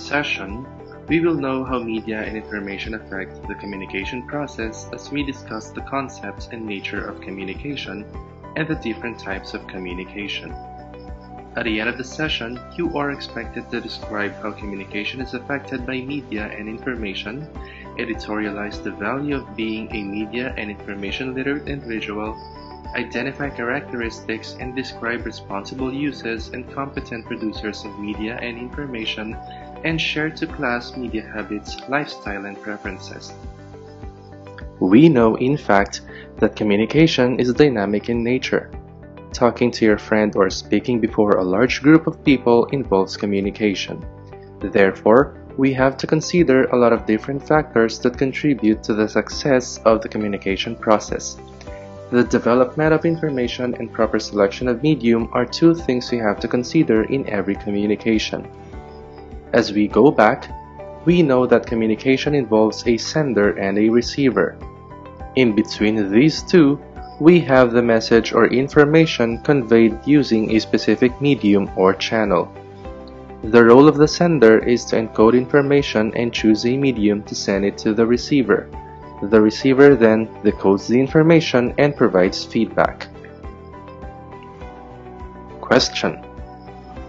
session, we will know how media and information affect the communication process as we discuss the concepts and nature of communication and the different types of communication. At the end of the session, you are expected to describe how communication is affected by media and information, editorialize the value of being a media and information literate individual, identify characteristics and describe responsible uses and competent producers of media and information, and share to class media habits, lifestyle, and preferences. We know, in fact, that communication is dynamic in nature. Talking to your friend or speaking before a large group of people involves communication. Therefore, we have to consider a lot of different factors that contribute to the success of the communication process. The development of information and proper selection of medium are two things we have to consider in every communication. As we go back, we know that communication involves a sender and a receiver. In between these two, we have the message or information conveyed using a specific medium or channel. The role of the sender is to encode information and choose a medium to send it to the receiver. The receiver then decodes the information and provides feedback. Question: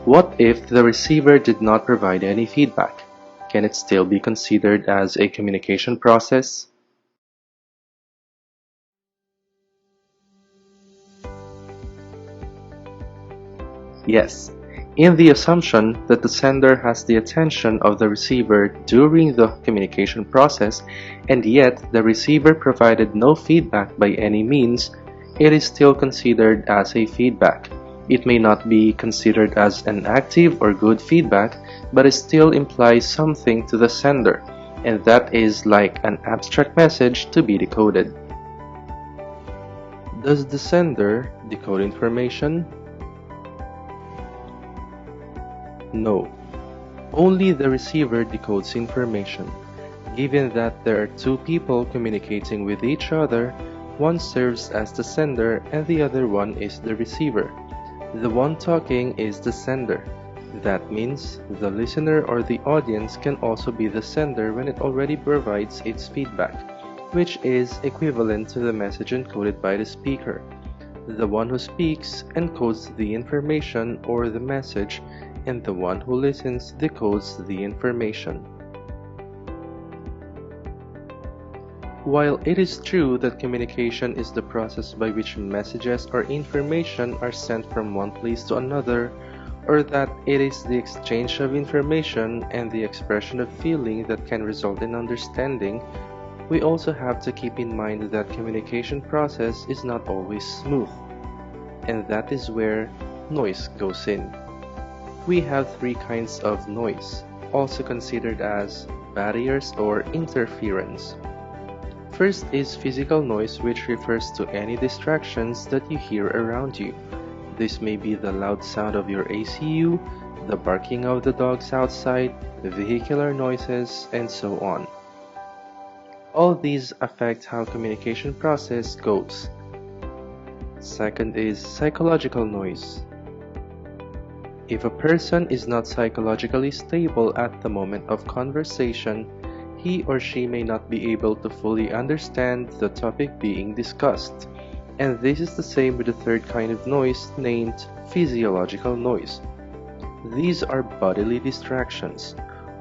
what if the receiver did not provide any feedback? Can it still be considered as a communication process? Yes, in the assumption that the sender has the attention of the receiver during the communication process, and yet the receiver provided no feedback by any means, it is still considered as a feedback. It may not be considered as an active or good feedback, but it still implies something to the sender, and that is like an abstract message to be decoded. Does the sender decode information? No. Only the receiver decodes information. Given that there are two people communicating with each other, one serves as the sender and the other one is the receiver. The one talking is the sender. That means the listener or the audience can also be the sender when it already provides its feedback, which is equivalent to the message encoded by the speaker. The one who speaks encodes the information or the message, and the one who listens decodes the information. While it is true that communication is the process by which messages or information are sent from one place to another, or that it is the exchange of information and the expression of feeling that can result in understanding, we also have to keep in mind that communication process is not always smooth, and that is where noise goes in. We have three kinds of noise, also considered as barriers or interference. First is physical noise, which refers to any distractions that you hear around you. This may be the loud sound of your ACU, the barking of the dogs outside, vehicular noises, and so on. All these affect how communication process goes. Second is psychological noise. If a person is not psychologically stable at the moment of conversation, he or she may not be able to fully understand the topic being discussed. And this is the same with the third kind of noise named physiological noise. These are bodily distractions.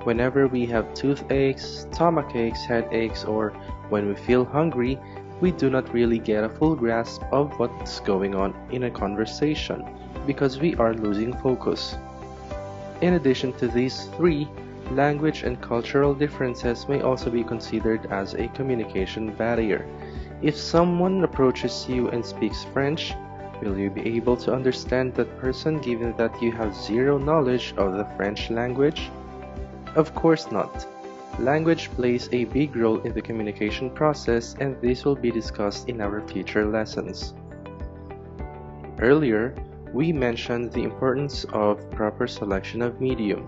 Whenever we have toothaches, stomachaches, headaches, or when we feel hungry, we do not really get a full grasp of what's going on in a conversation because we are losing focus. In addition to these three, language and cultural differences may also be considered as a communication barrier. If someone approaches you and speaks French, will you be able to understand that person given that you have zero knowledge of the French language? Of course not. Language plays a big role in the communication process, and this will be discussed in our future lessons. Earlier, we mentioned the importance of proper selection of medium.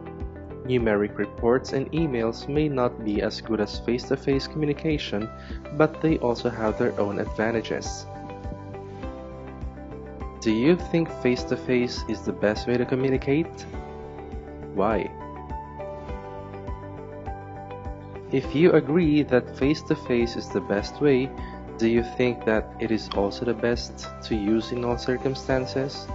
Numeric reports and emails may not be as good as face-to-face communication, but they also have their own advantages. Do you think face-to-face is the best way to communicate? Why? If you agree that face-to-face is the best way, do you think that it is also the best to use in all circumstances?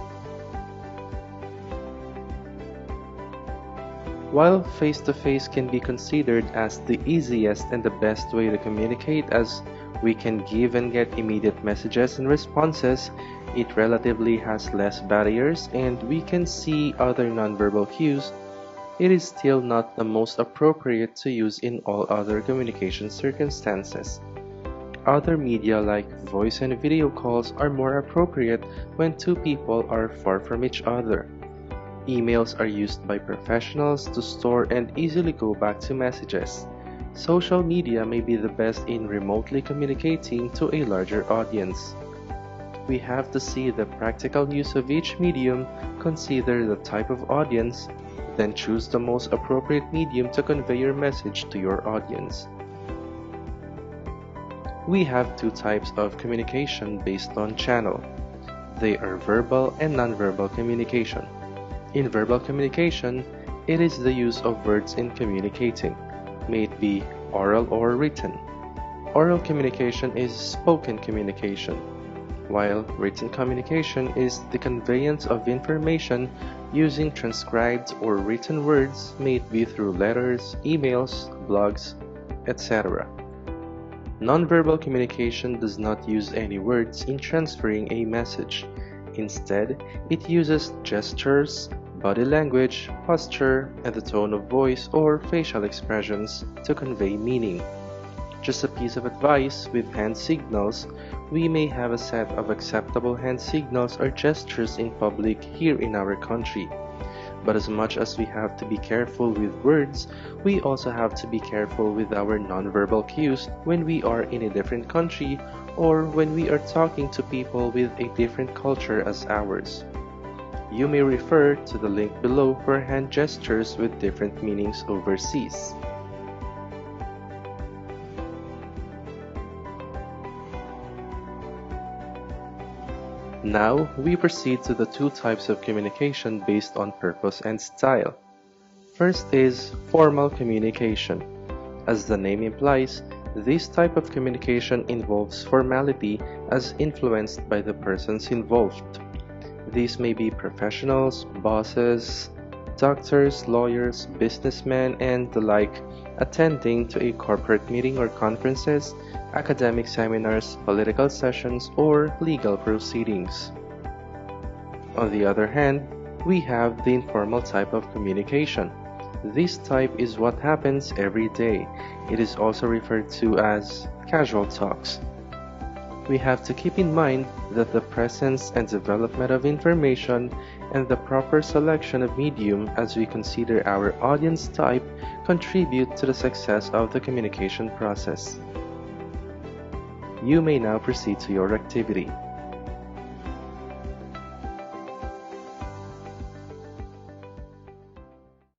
While face-to-face can be considered as the easiest and the best way to communicate, as we can give and get immediate messages and responses, it relatively has less barriers and we can see other nonverbal cues. It is still not the most appropriate to use in all other communication circumstances. Other media like voice and video calls are more appropriate when two people are far from each other. Emails are used by professionals to store and easily go back to messages. Social media may be the best in remotely communicating to a larger audience. We have to see the practical use of each medium, consider the type of audience, then choose the most appropriate medium to convey your message to your audience. We have two types of communication based on channel. They are verbal and nonverbal communication. In verbal communication, it is the use of words in communicating, may it be oral or written. Oral communication is spoken communication, while written communication is the conveyance of information using transcribed or written words, may it be through letters, emails, blogs, etc. Nonverbal communication does not use any words in transferring a message. Instead, it uses gestures, body language, posture, and the tone of voice or facial expressions to convey meaning. Just a piece of advice with hand signals, we may have a set of acceptable hand signals or gestures in public here in our country. But as much as we have to be careful with words, we also have to be careful with our nonverbal cues when we are in a different country or when we are talking to people with a different culture as ours. You may refer to the link below for hand gestures with different meanings overseas. Now, we proceed to the two types of communication based on purpose and style. First is formal communication. As the name implies, this type of communication involves formality as influenced by the persons involved. These may be professionals, bosses, doctors, lawyers, businessmen, and the like, attending to a corporate meeting or conferences, academic seminars, political sessions, or legal proceedings. On the other hand, we have the informal type of communication. This type is what happens every day. It is also referred to as casual talks. We have to keep in mind that the presence and development of information and the proper selection of medium as we consider our audience type contribute to the success of the communication process. You may now proceed to your activity.